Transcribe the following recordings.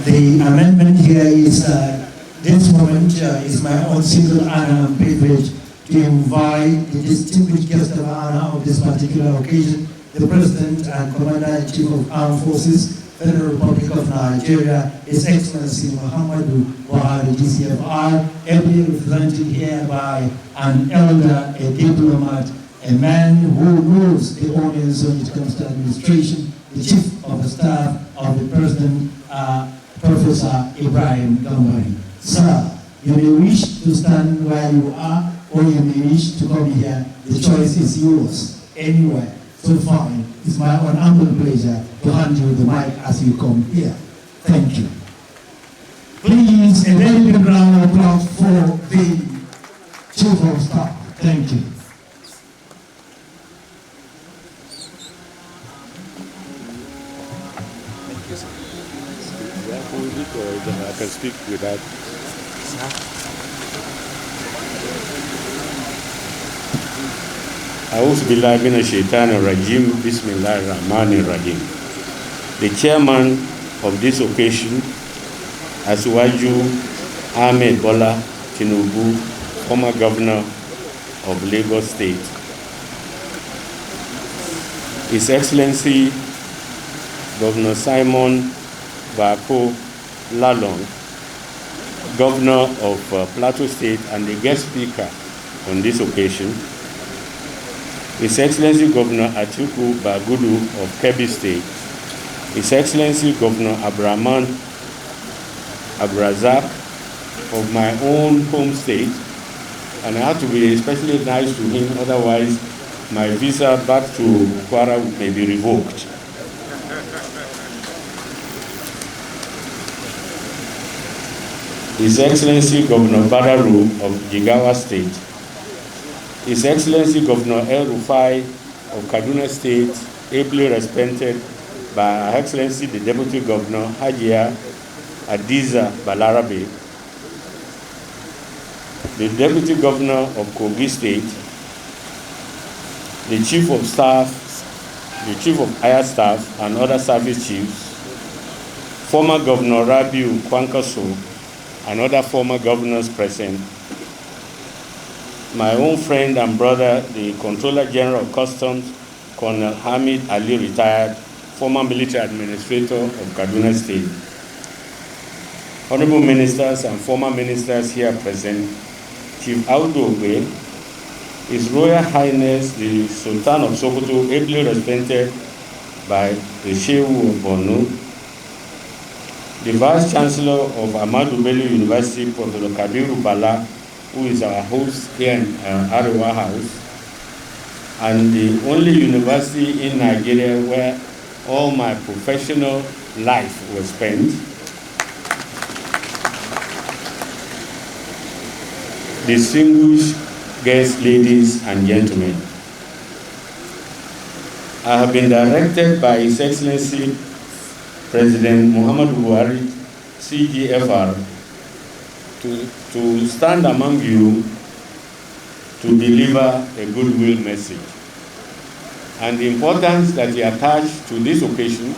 The amendment here is this moment is my own single honor and privilege to invite the distinguished guest of honor of this particular occasion, the President and Commander-in-Chief of Armed Forces, Federal Republic of Nigeria, His Excellency Muhammadu Buhari, GCFR, ably represented here by an elder, a diplomat, a man who knows the onions when it comes to administration, the Chief of Staff of the President, Professor Ibrahim Gambari. Sir, you may wish to stand where you are, or you may wish to come here. The choice is yours, anywhere. So fine, it's my own humble pleasure to hand you the mic as you come here. Thank you. Please, a very big round of applause for the Chief of Staff. Thank you. I can speak without. A'udhu billahi minash shaitanir rajim. Bismillahir rahmanir rahim. The chairman of this occasion, Asiwaju Ahmed Bola Tinubu, former governor of Lagos State, His Excellency Governor Simon Bako Lalong, Governor of Plateau State and the guest speaker on this occasion, His Excellency Governor Atiku Bagudu of Kebbi State, His Excellency Governor Abraman Abrazak of my own home state, and I have to be especially nice to him, otherwise my visa back to Kwara may be revoked. His Excellency Governor Badaru of Jigawa State, His Excellency Governor El Rufai of Kaduna State, ably represented by Her Excellency the Deputy Governor Hajia Adiza Balarabe, the Deputy Governor of Kogi State, the Chief of Staff, the Chief of Higher Staff and other service chiefs, former Governor Rabiu Kwankwaso, and other former governors present, my own friend and brother, the Controller General of Customs, Colonel Hamid Ali, retired, former military administrator of Kaduna State, honorable ministers and former ministers here present, Chief Audu Ogbe, His Royal Highness the Sultan of Sokoto, ably represented by the Shehu of Borno, the Vice Chancellor of Muhammadu Buhari University, Professor Kabiru Bala, who is our host here in Arewa House, and the only university in Nigeria where all my professional life was spent, distinguished guests, ladies and gentlemen. I have been directed by His Excellency President Muhammadu Buhari, CGFR, to stand among you to deliver a goodwill message. And the importance that he attached to this occasion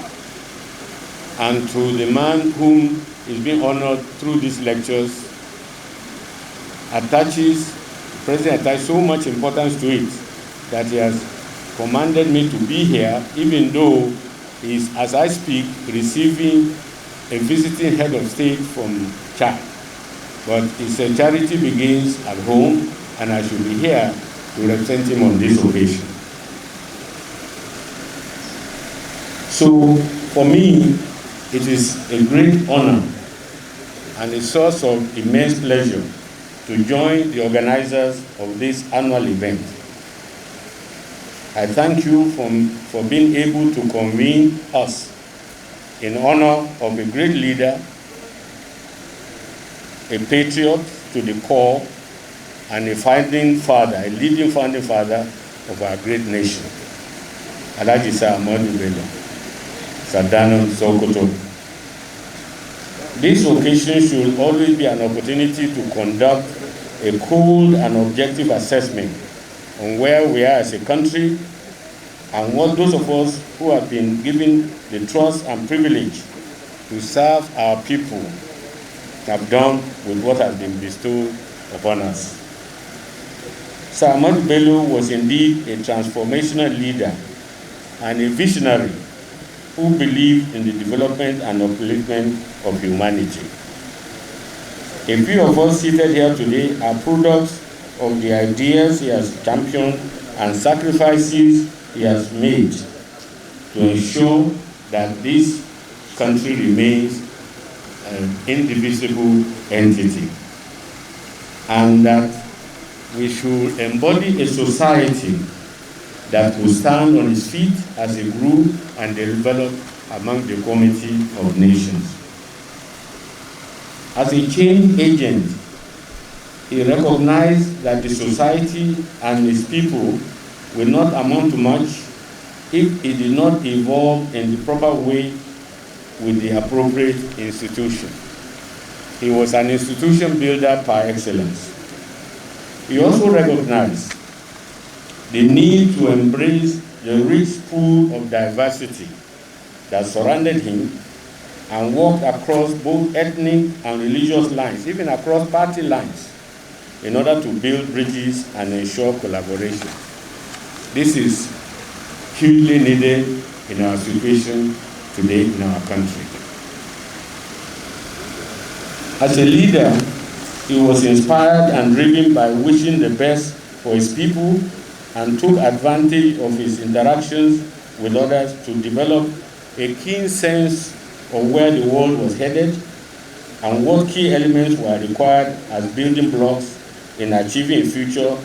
and to the man whom is being honored through these lectures the President attached so much importance to it that he has commanded me to be here, even though he is, as I speak, receiving a visiting head of state from Chad. But his charity begins at home, and I should be here to represent him on this occasion. So, for me, it is a great honor and a source of immense pleasure to join the organizers of this annual event. I thank you for being able to convene us in honor of a great leader, a patriot to the core, and a leading founding father of our great nation. Alhaji Muhammadu Buhari, Sardauna Sokoto. This occasion should always be an opportunity to conduct a cold and objective assessment on where we are as a country and what those of us who have been given the trust and privilege to serve our people have done with what has been bestowed upon us. Sir Muhammadu Buhari was indeed a transformational leader and a visionary who believed in the development and upliftment of humanity. A few of us seated here today are products of the ideas he has championed and sacrifices he has made to ensure that this country remains an indivisible entity, and that we should embody a society that will stand on its feet as a group and develop among the community of nations. As a change agent, he recognized that the society and its people will not amount to much if it did not evolve in the proper way with the appropriate institution. He was an institution builder par excellence. He also recognized the need to embrace the rich pool of diversity that surrounded him and walked across both ethnic and religious lines, even across party lines, in order to build bridges and ensure collaboration. This is hugely needed in our situation today in our country. As a leader, he was inspired and driven by wishing the best for his people and took advantage of his interactions with others to develop a keen sense of where the world was headed and what key elements were required as building blocks in achieving a future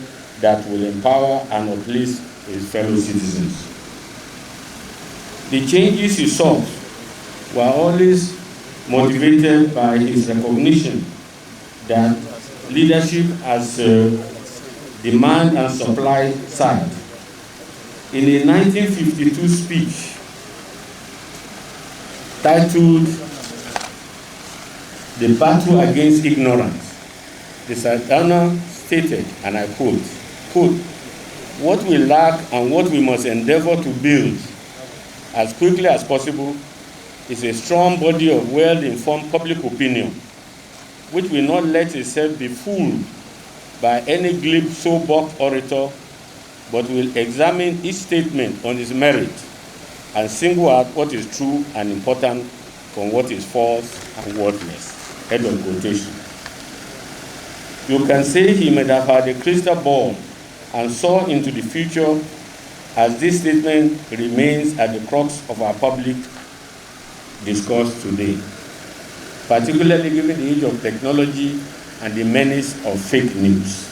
that will empower and uplift his fellow citizens. The changes he sought were always motivated by his recognition that leadership as a demand and supply side. In a 1952 speech titled "The Battle Against Ignorance," the Sardauna stated, and I quote, "What we lack and what we must endeavor to build as quickly as possible is a strong body of well-informed public opinion, which will not let itself be fooled by any glib soapbox orator, but will examine each statement on its merit and single out what is true and important from what is false and worthless." End of quotation. You can say he may have had a crystal ball and saw into the future, as this statement remains at the crux of our public discourse today, particularly given the age of technology and the menace of fake news.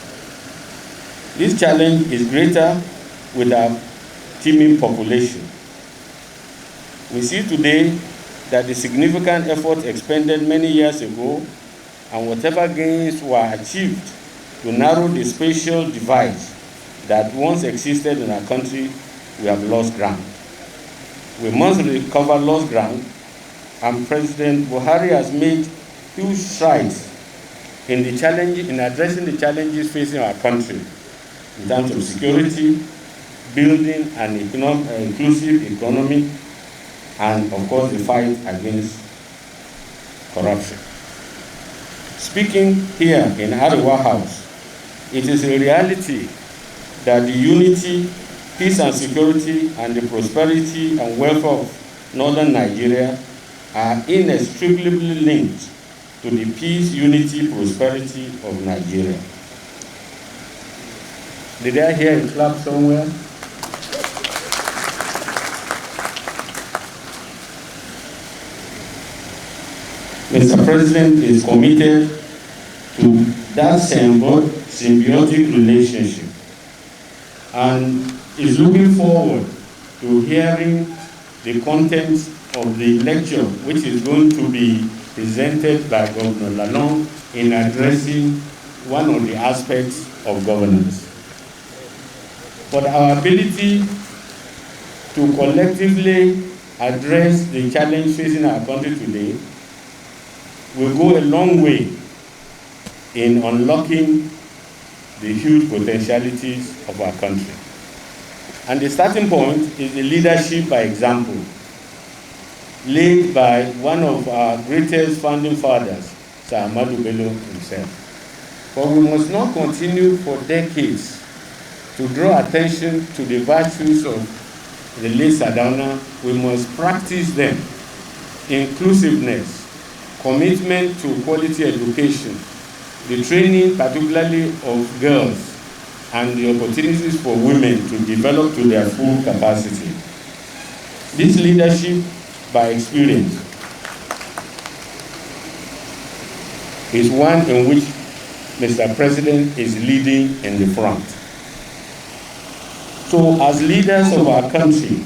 This challenge is greater with our teeming population. We see today that the significant effort expended many years ago and whatever gains were achieved to narrow the spatial divide that once existed in our country, we have lost ground. We must recover lost ground, and President Buhari has made huge strides in addressing the challenges facing our country in terms of security, building an inclusive economy, and of course the fight against corruption. Speaking here in Arewa House, it is a reality that the unity, peace and security, and the prosperity and welfare of northern Nigeria are inextricably linked to the peace, unity, prosperity of Nigeria. Did I hear a clap somewhere? Mr. President is committed to that symbiotic relationship and is looking forward to hearing the contents of the lecture, which is going to be presented by Governor Lalong in addressing one of the aspects of governance. But our ability to collectively address the challenge facing our country today will go a long way in unlocking the huge potentialities of our country. And the starting point is the leadership by example, laid by one of our greatest founding fathers, Sir Muhammadu Buhari himself. But we must not continue for decades to draw attention to the virtues of the late Sardauna. We must practice them: inclusiveness, commitment to quality education, the training particularly of girls, and the opportunities for women to develop to their full capacity. This leadership by experience is one in which Mr. President is leading in the front. So as leaders of our country,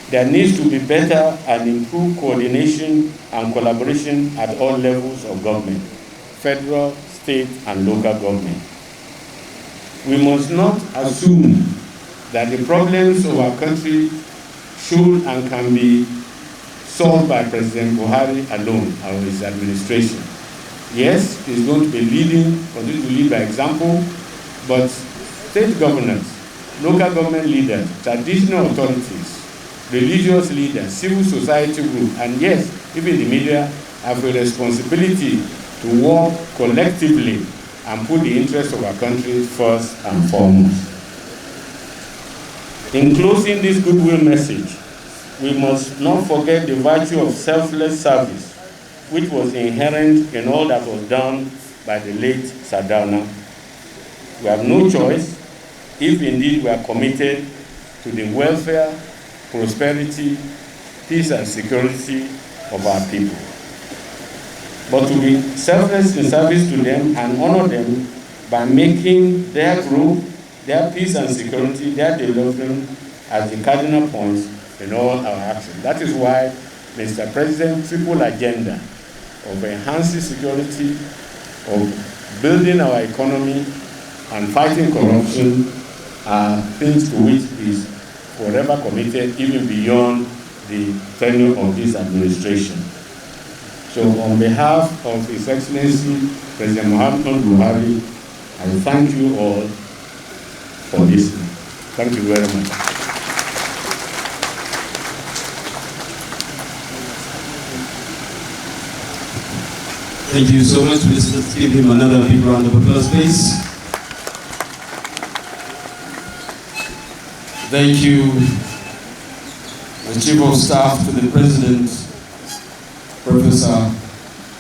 there needs to be better and improved coordination and collaboration at all levels of government, federal, state, and local government. We must not assume that the problems of our country should and can be solved by President Buhari alone or his administration. Yes, he's going to be continue to lead by example, but state governors, local government leaders, traditional authorities, religious leaders, civil society groups, and yes, even the media have a responsibility to work collectively and put the interests of our country first and foremost. In closing this goodwill message, we must not forget the virtue of selfless service, which was inherent in all that was done by the late Sardauna. We have no choice if indeed we are committed to the welfare, prosperity, peace and security of our people. But to be selfless in service to them and honor them by making their growth, their peace and security, their development as the cardinal points in all our actions. That is why Mr. President's triple agenda of enhancing security, of building our economy, and fighting corruption are things to which he is forever committed, even beyond the tenure of this administration. So on behalf of His Excellency President Muhammadu Buhari, I thank you all for listening. Thank you very much. Thank you so much. Let's give him another big round of applause, please. Thank you, the Chief of Staff to the President, Professor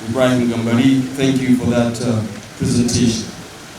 Ibrahim Gambari. Thank you for that presentation.